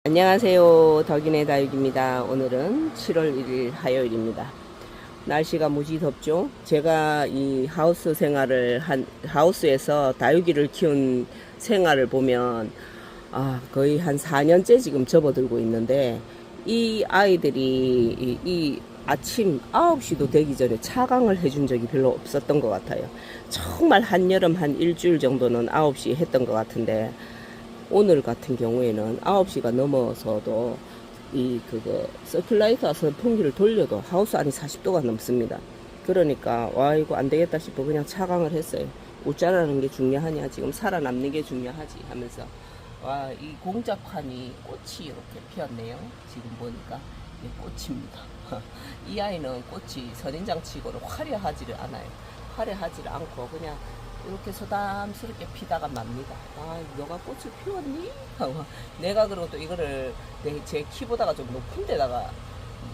안녕하세요. 덕인의 다육입니다. 오늘은 7월 1일 화요일입니다. 날씨가 무지 덥죠? 제가 이 하우스에서 다육이를 키운 생활을 보면, 거의 한 4년째 지금 접어들고 있는데, 이 아이들이 이 아침 9시도 되기 전에 차강을 해준 적이 별로 없었던 것 같아요. 정말 한여름 한 일주일 정도는 9시 했던 것 같은데, 오늘 같은 경우에는 9시가 넘어서도 서큘라이터 선풍기를 돌려도 하우스 안이 40도가 넘습니다. 그러니까 와 이거 안 되겠다 싶어 그냥 차강을 했어요. 웃자라는 게 중요하냐, 지금 살아남는 게 중요하지 하면서, 와 이 공작환이 꽃이 이렇게 피었네요. 지금 보니까 이 꽃입니다. 이 아이는 꽃이 선인장치고는 화려하지를 않아요. 화려하지를 않고 그냥 이렇게 소담스럽게 피다가 맙니다. 너가 꽃을 피웠니? 내가 그러고 또 이거를 제 키보다가 좀 높은 데다가,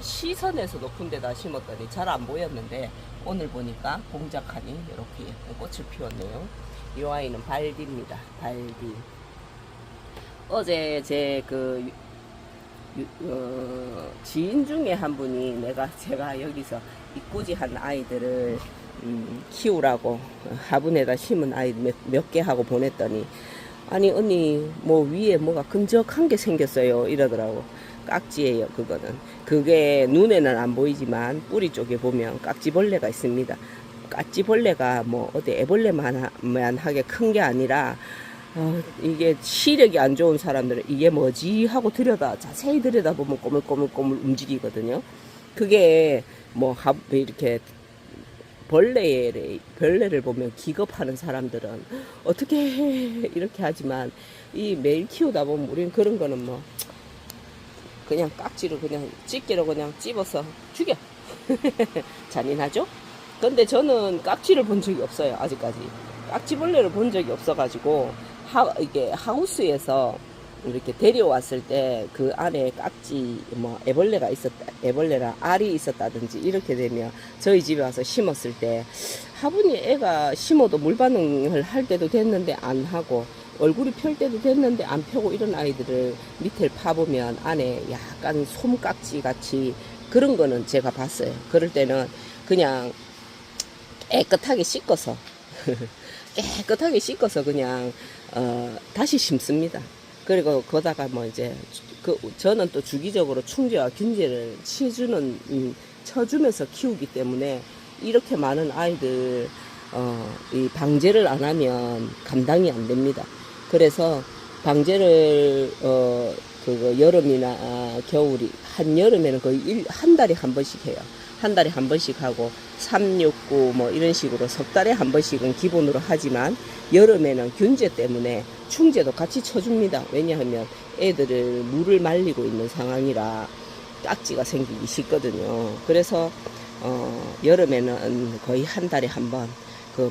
시선에서 높은 데다 심었더니 잘 안 보였는데, 오늘 보니까 공작하니 이렇게 꽃을 피웠네요. 이 아이는 발디입니다. 발디. 어제 지인 중에 한 분이 제가 여기서 이꼬지한 아이들을 키우라고 화분에다 심은 아이 몇 개 하고 보냈더니, 아니 언니 뭐 위에 뭐가 끈적한 게 생겼어요 이러더라고. 깍지예요. 그게 눈에는 안 보이지만 뿌리 쪽에 보면 깍지벌레가 있습니다. 깍지벌레가 뭐 어디 애벌레만하게 큰 게 아니라, 이게 시력이 안 좋은 사람들은 이게 뭐지 하고 자세히 들여다보면 꼬물꼬물 움직이거든요. 그게 이렇게 벌레를 보면 기겁하는 사람들은 어떻게 해 이렇게 하지만, 이 매일 키우다 보면 우리는 그런 거는 그냥 깍지로 그냥 집게로 그냥 찝어서 죽여. 잔인하죠? 근데 저는 깍지를 본 적이 없어요. 아직까지 깍지벌레를 본 적이 없어가지고, 이게 하우스에서 이렇게 데려왔을 때 그 안에 애벌레랑 알이 있었다든지 이렇게 되면 저희 집에 와서 심었을 때, 화분이 애가 심어도 물 반응을 할 때도 됐는데 안 하고, 얼굴이 펼 때도 됐는데 안 펴고, 이런 아이들을 밑을 파보면 안에 약간 솜깍지 같이 그런 거는 제가 봤어요. 그럴 때는 그냥 깨끗하게 씻어서 그냥 다시 심습니다. 그리고 거다가 저는 또 주기적으로 충제와 균제를 쳐주면서 키우기 때문에, 이렇게 많은 아이들 이 방제를 안 하면 감당이 안 됩니다. 그래서 방제를 여름이나 겨울이, 한여름에는 거의 한 달에 한 번씩 해요. 한 달에 한 번씩 하고 369 이런 식으로 석 달에 한 번씩은 기본으로 하지만, 여름에는 균제 때문에 충제도 같이 쳐줍니다. 왜냐하면 애들을 물을 말리고 있는 상황이라 깍지가 생기기 쉽거든요. 그래서 여름에는 거의 한 달에 한 번,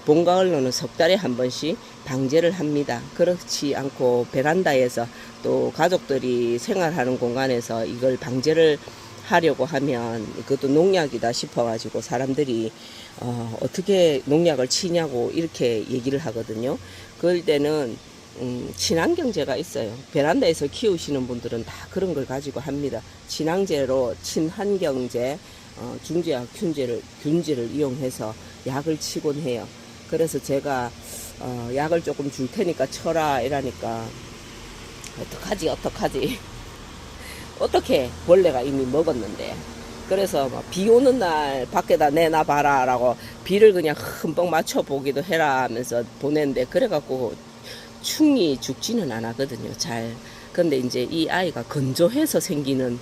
봄 가을로는 석 달에 한 번씩 방제를 합니다. 그렇지 않고 베란다에서 또 가족들이 생활하는 공간에서 이걸 방제를 하려고 하면 그것도 농약이다 싶어가지고 사람들이 어떻게 농약을 치냐고 이렇게 얘기를 하거든요. 그럴 때는 친환경제가 있어요. 베란다에서 키우시는 분들은 다 그런 걸 가지고 합니다. 친환경제, 중제와 균제를 이용해서 약을 치곤 해요. 그래서 제가 약을 조금 줄 테니까 쳐라 이러니까, 어떡하지 어떻게, 벌레가 이미 먹었는데. 그래서 비 오는 날 밖에다 내놔봐라 라고 비를 그냥 흠뻑 맞춰보기도 해라 하면서 보냈는데, 그래갖고 충이 죽지는 않았거든요, 잘. 근데 이제 이 아이가 건조해서 생기는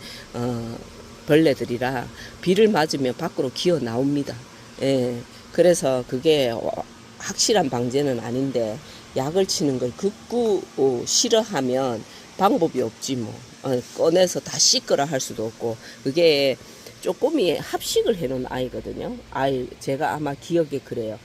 벌레들이라 비를 맞으면 밖으로 기어 나옵니다. 예. 그래서 그게 확실한 방제는 아닌데, 약을 치는 걸 극구 싫어하면 방법이 없지 꺼내서 다 씻으라 할 수도 없고. 그게 쪼꼬미 합식을 해놓은 아이거든요. 제가 아마 기억에 그래요.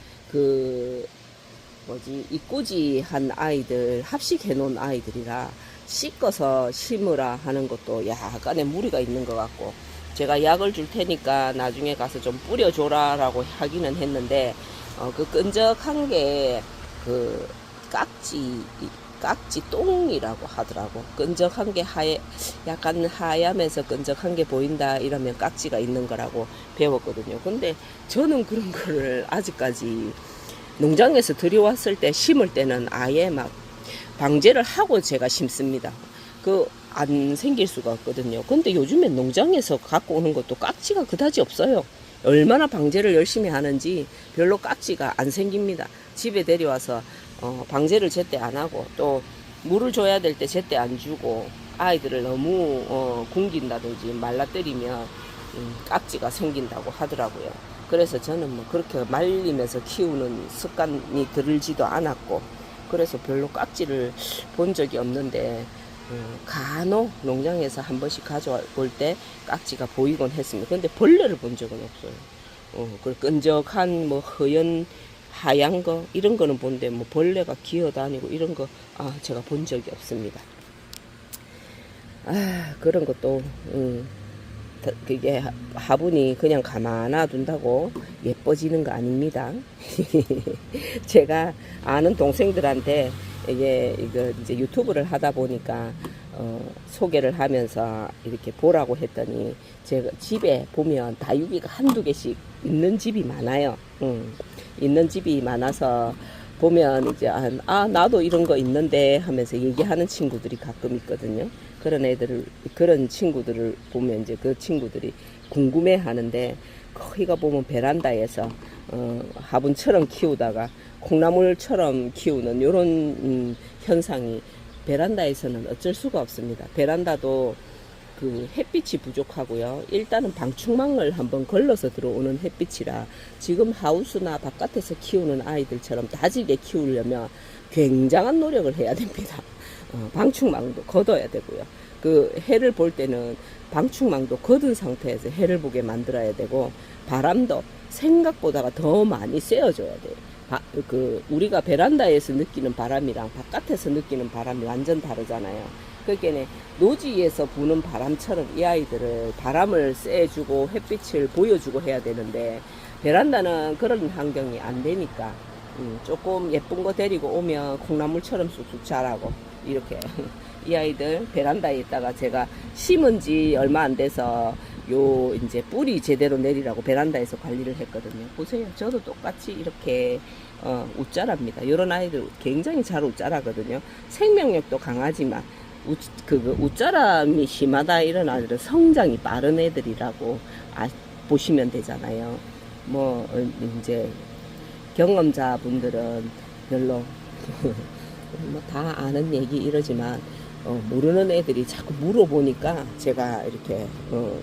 이꼬지 한 아이들, 합식해 놓은 아이들이라 씻어서 심으라 하는 것도 약간의 무리가 있는 것 같고, 제가 약을 줄 테니까 나중에 가서 좀 뿌려줘라 라고 하기는 했는데, 끈적한 게 깍지 깍지 똥이라고 하더라고. 끈적한 게 약간 하얗면서 끈적한 게 보인다 이러면 깍지가 있는 거라고 배웠거든요. 근데 저는 그런 거를 아직까지 농장에서 들여왔을 때 심을 때는 아예 막 방제를 하고 제가 심습니다. 안 생길 수가 없거든요. 근데 요즘엔 농장에서 갖고 오는 것도 깍지가 그다지 없어요. 얼마나 방제를 열심히 하는지 별로 깍지가 안 생깁니다. 집에 데려와서 방제를 제때 안 하고 또 물을 줘야 될 때 제때 안 주고 아이들을 너무 굶긴다든지 말라뜨리면 깍지가 생긴다고 하더라고요. 그래서 저는 뭐 그렇게 말리면서 키우는 습관이 들지도 않았고 그래서 별로 깍지를 본 적이 없는데 간혹 농장에서 한 번씩 가져올 때 깍지가 보이곤 했습니다. 근데 벌레를 본 적은 없어요. 그 끈적한 뭐 허연 하얀 거 이런 거는 본데 뭐 벌레가 기어다니고 이런 거 제가 본 적이 없습니다. 그런 것도 그게 화분이 그냥 가만히 둔다고 예뻐지는 거 아닙니다. 제가 아는 동생들한테 이거 이제 유튜브를 하다 보니까 소개를 하면서 이렇게 보라고 했더니 제가 집에 보면 다육이가 한두 개씩 있는 집이 많아요. 있는 집이 많아서 보면 이제 나도 이런 거 있는데 하면서 얘기하는 친구들이 가끔 있거든요. 그런 친구들을 보면 이제 그 친구들이 궁금해 하는데 거기가 보면 베란다에서 화분처럼 키우다가 콩나물처럼 키우는 이런 현상이 베란다에서는 어쩔 수가 없습니다. 베란다도 그 햇빛이 부족하고요. 일단은 방충망을 한번 걸러서 들어오는 햇빛이라 지금 하우스나 바깥에서 키우는 아이들처럼 다지게 키우려면 굉장한 노력을 해야 됩니다. 방충망도 걷어야 되고요. 그 해를 볼 때는 방충망도 걷은 상태에서 해를 보게 만들어야 되고 바람도 생각보다가 더 많이 쐬어줘야 돼요. 우리가 베란다에서 느끼는 바람이랑 바깥에서 느끼는 바람이 완전 다르잖아요. 그러니까 노지에서 부는 바람처럼 이 아이들을 바람을 쐬주고 햇빛을 보여주고 해야 되는데 베란다는 그런 환경이 안 되니까 조금 예쁜 거 데리고 오면 콩나물처럼 쑥쑥 자라고 이렇게 이 아이들 베란다에 있다가 제가 심은 지 얼마 안 돼서 이제 뿌리 제대로 내리라고 베란다에서 관리를 했거든요. 보세요. 저도 똑같이 이렇게 웃자랍니다. 이런 아이들 굉장히 잘 웃자라거든요. 생명력도 강하지만 웃자람이 심하다 이런 아이들은 성장이 빠른 애들이라고 보시면 되잖아요. 뭐 이제 경험자분들은 별로 뭐 다 아는 얘기 이러지만 모르는 애들이 자꾸 물어보니까 제가 이렇게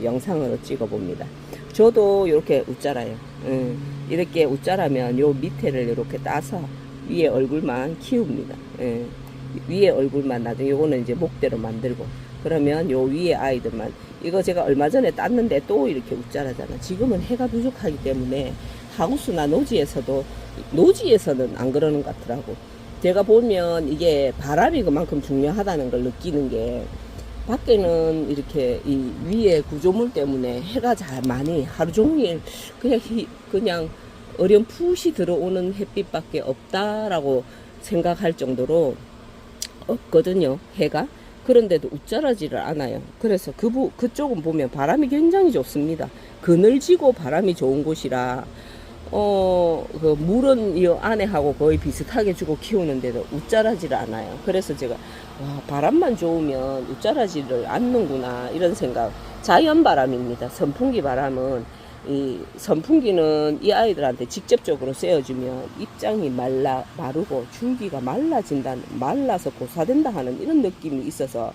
영상으로 찍어 봅니다. 저도 이렇게 웃자라요. 이렇게 웃자라면 요 밑에를 이렇게 따서 위에 얼굴만 키웁니다. 위에 얼굴만 나중에 요거는 이제 목대로 만들고 그러면 요 위에 아이들만 이거 제가 얼마 전에 땄는데 또 이렇게 웃자라잖아. 지금은 해가 부족하기 때문에 하우스나 노지에서는 안 그러는 것 같더라고. 제가 보면 이게 바람이 그만큼 중요하다는 걸 느끼는 게 밖에는 이렇게 이 위에 구조물 때문에 해가 잘 많이 하루 종일 그냥 어렴풋이 들어오는 햇빛밖에 없다라고 생각할 정도로 없거든요. 해가. 그런데도 웃자라지를 않아요. 그래서 그쪽은 보면 바람이 굉장히 좋습니다. 그늘지고 바람이 좋은 곳이라 그 물은 이 안에 하고 거의 비슷하게 주고 키우는데도 웃자라지를 않아요. 그래서 제가 바람만 좋으면 웃자라지를 않는구나 이런 생각. 자연 바람입니다. 선풍기 바람은 이 선풍기는 이 아이들한테 직접적으로 쐬어주면 입장이 마르고 줄기가 말라서 고사된다 하는 이런 느낌이 있어서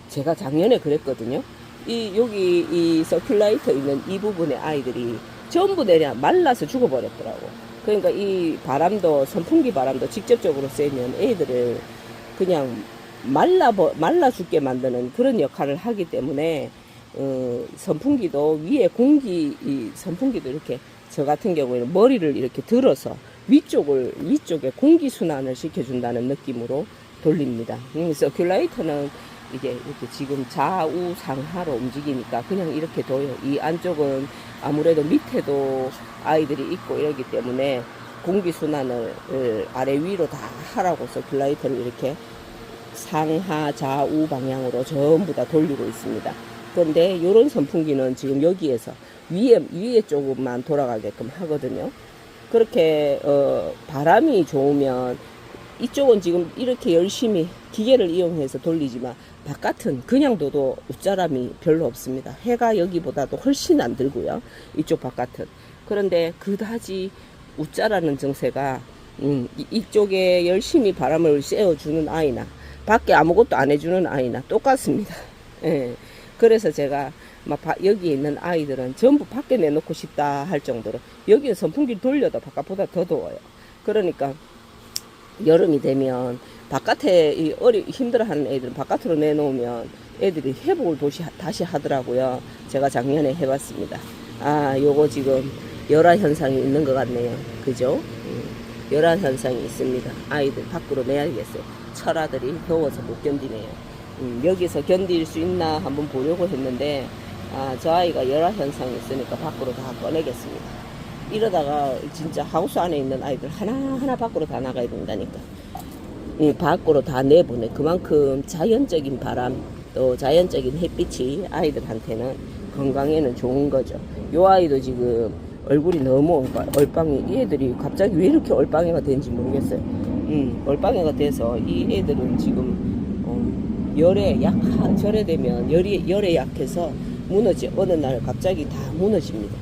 제가 작년에 그랬거든요. 여기 이 서큘라이터 있는 이 부분의 아이들이 전부 그냥 말라서 죽어버렸더라고. 그러니까 이 바람도 선풍기 바람도 직접적으로 쐬면 애들을 그냥 말라 죽게 만드는 그런 역할을 하기 때문에 선풍기도 위에 선풍기도 이렇게 저 같은 경우에는 머리를 이렇게 들어서 위쪽에 공기 순환을 시켜준다는 느낌으로 돌립니다. 서큘라이터는 이게 이렇게 지금 좌우상하로 움직이니까 그냥 이렇게 둬요. 이 안쪽은 아무래도 밑에도 아이들이 있고 이러기 때문에 공기순환을 아래 위로 다 하라고 서큘레이터를 이렇게 상하 좌우 방향으로 전부 다 돌리고 있습니다. 그런데 이런 선풍기는 지금 여기에서 위에 조금만 돌아가게끔 하거든요. 그렇게 바람이 좋으면 이쪽은 지금 이렇게 열심히 기계를 이용해서 돌리지만 바깥은 그냥 둬도 웃자람이 별로 없습니다. 해가 여기보다도 훨씬 안 들고요. 이쪽 바깥은. 그런데 그다지 웃자라는 정세가 이쪽에 열심히 바람을 쐬어주는 아이나 밖에 아무것도 안 해주는 아이나 똑같습니다. 예. 그래서 제가 막 여기 있는 아이들은 전부 밖에 내놓고 싶다 할 정도로 여기에 선풍기를 돌려도 바깥보다 더 더워요. 그러니까 여름이 되면 바깥에 힘들어하는 애들은 바깥으로 내놓으면 애들이 회복을 다시 하더라고요. 제가 작년에 해봤습니다. 요거 지금 열화 현상이 있는 것 같네요. 그죠? 열화 현상이 있습니다. 아이들 밖으로 내야겠어요. 철아들이 더워서 못 견디네요. 여기서 견딜 수 있나 한번 보려고 했는데 저 아이가 열화 현상이 있으니까 밖으로 다 꺼내겠습니다. 이러다가 진짜 하우스 안에 있는 아이들 하나하나 밖으로 다 나가야 된다니까. 밖으로 다 내보내. 그만큼 자연적인 바람 또 자연적인 햇빛이 아이들한테는 건강에는 좋은 거죠. 요 아이도 지금 얼굴이 너무 얼빵이, 이 애들이 갑자기 왜 이렇게 얼빵이가 된지 모르겠어요. 얼빵이가 돼서 이 애들은 지금 열에 절에 되면 열에 약해서 어느 날 갑자기 다 무너집니다.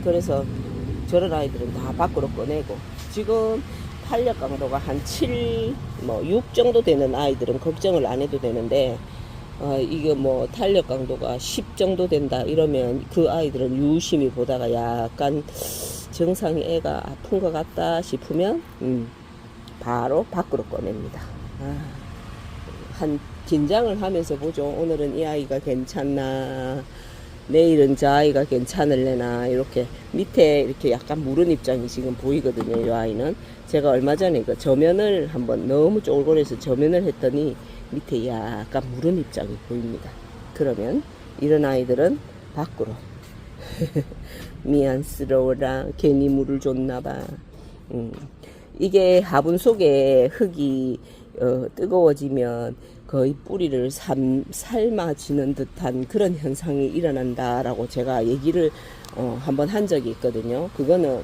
그래서 저런 아이들은 다 밖으로 꺼내고, 지금 탄력 강도가 한 7, 6 정도 되는 아이들은 걱정을 안 해도 되는데, 이게 탄력 강도가 10 정도 된다 이러면 그 아이들은 유심히 보다가 약간 정상이 애가 아픈 것 같다 싶으면 바로 밖으로 꺼냅니다. 한 긴장을 하면서 보죠. 오늘은 이 아이가 괜찮나, 내일은 저 아이가 괜찮을래나. 이렇게 밑에 이렇게 약간 무른 입장이 지금 보이거든요. 이 아이는 제가 얼마 전에 그 저면을 한번 너무 쫄골해서 저면을 했더니 밑에 약간 무른 입장이 보입니다. 그러면 이런 아이들은 밖으로 미안스러워라, 괜히 물을 줬나봐. 이게 화분 속에 흙이 뜨거워지면 거의 뿌리를 삶아지는 듯한 그런 현상이 일어난다라고 제가 얘기를 한번 한 적이 있거든요. 그거는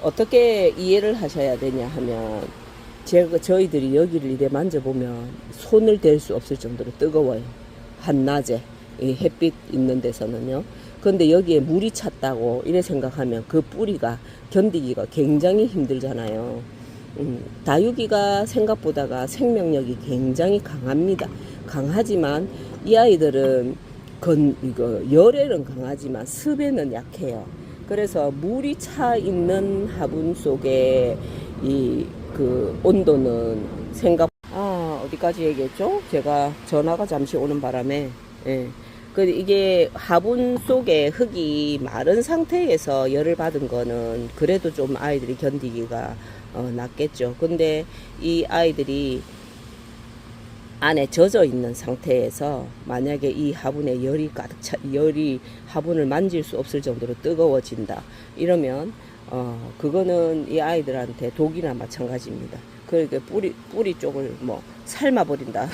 어떻게 이해를 하셔야 되냐 하면, 저희들이 여기를 이래 만져보면 손을 댈 수 없을 정도로 뜨거워요. 한낮에 이 햇빛 있는 데서는요. 그런데 여기에 물이 찼다고 이래 생각하면 그 뿌리가 견디기가 굉장히 힘들잖아요. 다육이가 생각보다가 생명력이 굉장히 강합니다. 강하지만 이 아이들은 열에는 강하지만 습에는 약해요. 그래서 물이 차 있는 화분 속에 그 온도는 어디까지 얘기했죠? 제가 전화가 잠시 오는 바람에, 이게 화분 속에 흙이 마른 상태에서 열을 받은 거는 그래도 좀 아이들이 견디기가 낫겠죠. 근데 이 아이들이 안에 젖어 있는 상태에서 만약에 이 화분에 열이 가득 열이 화분을 만질 수 없을 정도로 뜨거워진다 이러면 그거는 이 아이들한테 독이나 마찬가지입니다. 그러니까 뿌리 쪽을 삶아버린다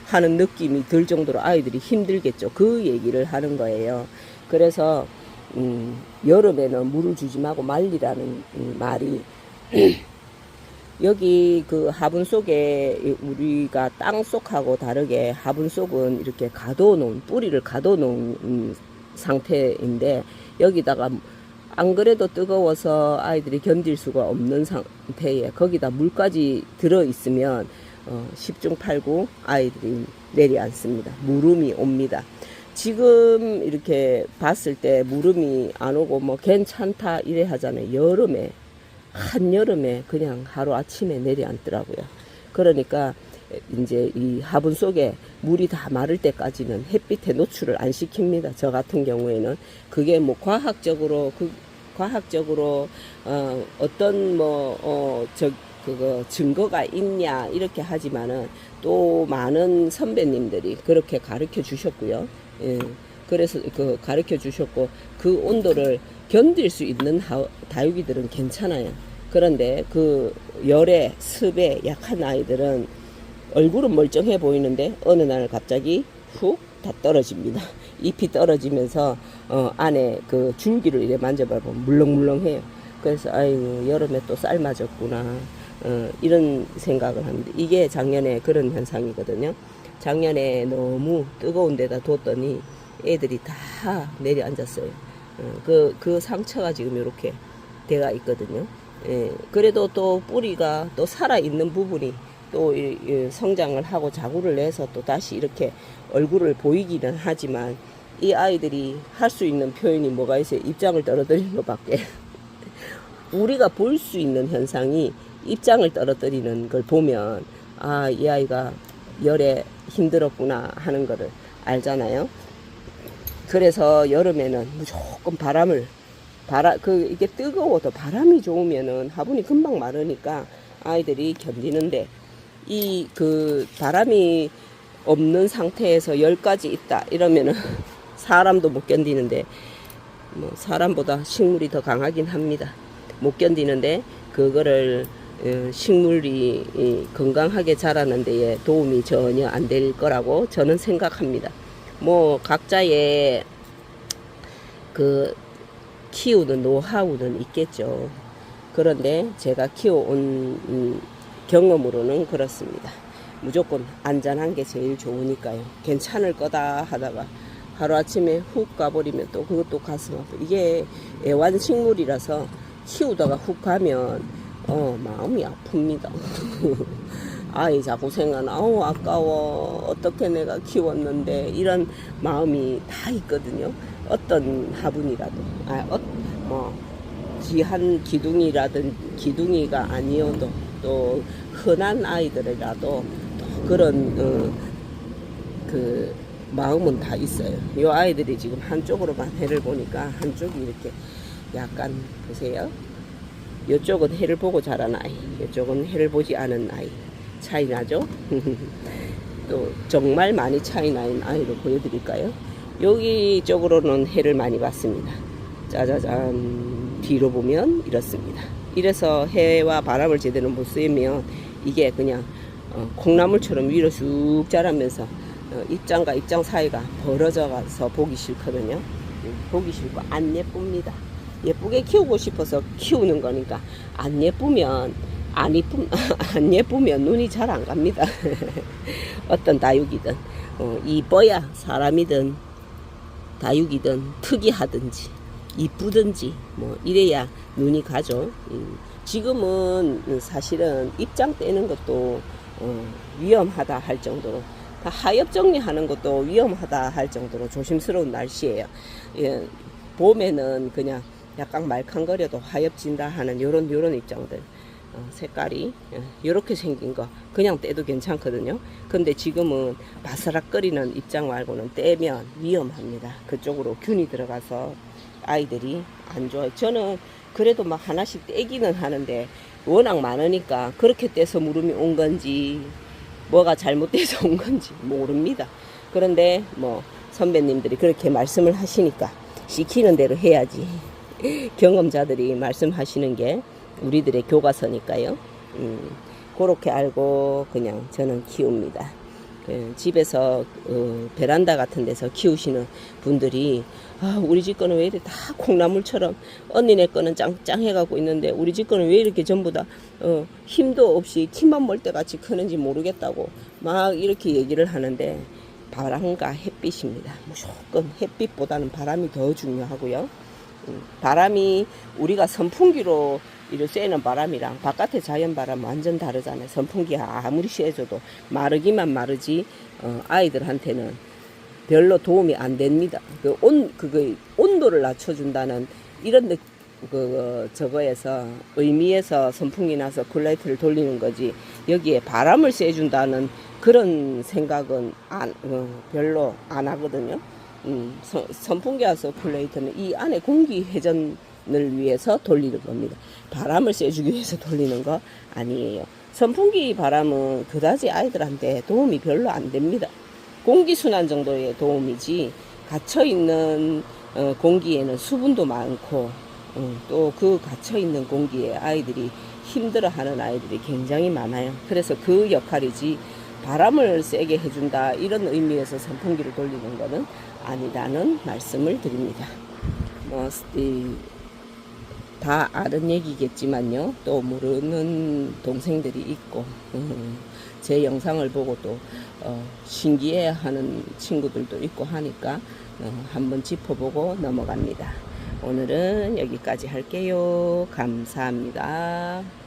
하는 느낌이 들 정도로 아이들이 힘들겠죠. 그 얘기를 하는 거예요. 그래서 여름에는 물을 주지 말고 말리라는 말이 여기 그 화분 속에 우리가 땅 속하고 다르게 화분 속은 이렇게 뿌리를 가둬놓은 상태인데, 여기다가 안 그래도 뜨거워서 아이들이 견딜 수가 없는 상태에 거기다 물까지 들어있으면 10중 8구 아이들이 내려앉습니다. 물음이 옵니다. 지금 이렇게 봤을 때 물음이 안 오고 괜찮다 이래 하잖아요. 한여름에 그냥 하루아침에 내려앉더라고요. 그러니까 이제 이 화분 속에 물이 다 마를 때까지는 햇빛에 노출을 안 시킵니다. 저 같은 경우에는 그게 과학적으로 어떤 증거가 있냐 이렇게 하지만은 또 많은 선배님들이 그렇게 가르쳐 주셨고요. 그래서 그 가르쳐 주셨고 그 온도를 견딜 수 있는 다육이들은 괜찮아요. 그런데 그 열에 습에 약한 아이들은 얼굴은 멀쩡해 보이는데 어느 날 갑자기 훅 다 떨어집니다. 잎이 떨어지면서 안에 그 줄기를 이래 만져봐보면 물렁물렁해요. 그래서 아이고 여름에 또 쌀 맞았구나 이런 생각을 합니다. 이게 작년에 그런 현상이거든요. 작년에 너무 뜨거운 데다 뒀더니 애들이 다 내려앉았어요. 그 상처가 지금 이렇게 돼가 있거든요. 예, 그래도 또 뿌리가 또 살아있는 부분이 또 성장을 하고 자구를 내서 또 다시 이렇게 얼굴을 보이기는 하지만 이 아이들이 할 수 있는 표현이 뭐가 있어요? 입장을 떨어뜨리는 것밖에. 우리가 볼 수 있는 현상이 입장을 떨어뜨리는 걸 보면 아, 이 아이가 열에 힘들었구나 하는 거를 알잖아요. 그래서 여름에는 무조건 이게 뜨거워도 바람이 좋으면은 화분이 금방 마르니까 아이들이 견디는데 그 바람이 없는 상태에서 열까지 있다 이러면은 사람도 못 견디는데 뭐 사람보다 식물이 더 강하긴 합니다. 못 견디는데 그거를 식물이 건강하게 자라는 데에 도움이 전혀 안 될 거라고 저는 생각합니다. 뭐 각자의 그 키우는 노하우는 있겠죠. 그런데 제가 키워온 경험으로는 그렇습니다. 무조건 안전한 게 제일 좋으니까요. 괜찮을 거다 하다가 하루아침에 훅 가버리면 또 그것도 가슴 아파. 이게 애완식물이라서 키우다가 훅 가면 마음이 아픕니다. 아이 자꾸 생각나. 아까워. 어떻게 내가 키웠는데 이런 마음이 다 있거든요. 어떤 화분이라도 귀한 기둥이가 아니어도 또 흔한 아이들이라도 또 그런 그 마음은 다 있어요. 이 아이들이 지금 한쪽으로만 해를 보니까 한쪽이 이렇게 약간 보세요. 이쪽은 해를 보고 자란 아이, 이쪽은 해를 보지 않은 아이 차이 나죠? 또 정말 많이 차이 나는 아이를 보여드릴까요? 여기 쪽으로는 해를 많이 봤습니다. 짜자잔, 뒤로 보면 이렇습니다. 이래서 해와 바람을 제대로 못 쐬면 이게 그냥 콩나물처럼 위로 쑥 자라면서 입장과 입장 사이가 벌어져 가서 보기 싫거든요. 보기 싫고 안 예쁩니다. 예쁘게 키우고 싶어서 키우는 거니까 안 예쁘면 안 예쁘면 눈이 잘 안 갑니다. 어떤 다육이든 이뻐야 사람이든 다육이든 특이하든지 이쁘든지 뭐 이래야 눈이 가죠. 지금은 사실은 입장 떼는 것도 위험하다 할 정도로 하엽 정리하는 것도 위험하다 할 정도로 조심스러운 날씨예요. 예, 봄에는 그냥 약간 말캉거려도 하엽 진다 하는 요런 입장들 색깔이 이렇게 생긴 거 그냥 떼도 괜찮거든요. 근데 지금은 바스락거리는 입장 말고는 떼면 위험합니다. 그쪽으로 균이 들어가서 아이들이 안 좋아요. 저는 그래도 막 하나씩 떼기는 하는데 워낙 많으니까 그렇게 떼서 물음이 온 건지 뭐가 잘못돼서 온 건지 모릅니다. 그런데 뭐 선배님들이 그렇게 말씀을 하시니까 시키는 대로 해야지. 경험자들이 말씀하시는 게 우리들의 교과서니까요. 그렇게 알고 그냥 저는 키웁니다. 집에서 베란다 같은 데서 키우시는 분들이 우리 집 거는 왜 이렇게 다 콩나물처럼 언니네 거는 짱짱해가고 있는데 우리 집 거는 왜 이렇게 전부 다 힘도 없이 키만 멀 때 같이 크는지 모르겠다고 막 이렇게 얘기를 하는데 바람과 햇빛입니다. 무조건 햇빛보다는 바람이 더 중요하고요. 바람이 우리가 선풍기로 이를 쐬는 바람이랑 바깥의 자연바람 완전 다르잖아요. 선풍기 아무리 쐬줘도 마르기만 마르지 아이들한테는 별로 도움이 안 됩니다. 온도를 낮춰준다는 이런 저거에서 의미에서 선풍기 나서 쿨라이트를 돌리는 거지 여기에 바람을 쐬준다는 그런 생각은 별로 안 하거든요. 선풍기와 서큘레이터는 이 안에 공기 회전을 위해서 돌리는 겁니다. 바람을 쐬주기 위해서 돌리는 거 아니에요. 선풍기 바람은 그다지 아이들한테 도움이 별로 안 됩니다. 공기순환 정도의 도움이지 갇혀있는 공기에는 수분도 많고 또 그 갇혀있는 공기에 아이들이 힘들어하는 아이들이 굉장히 많아요. 그래서 그 역할이지 바람을 세게 해준다 이런 의미에서 선풍기를 돌리는 것은 아니라는 말씀을 드립니다. 다 아는 얘기겠지만요. 또 모르는 동생들이 있고 제 영상을 보고 또 신기해하는 친구들도 있고 하니까 한번 짚어보고 넘어갑니다. 오늘은 여기까지 할게요. 감사합니다.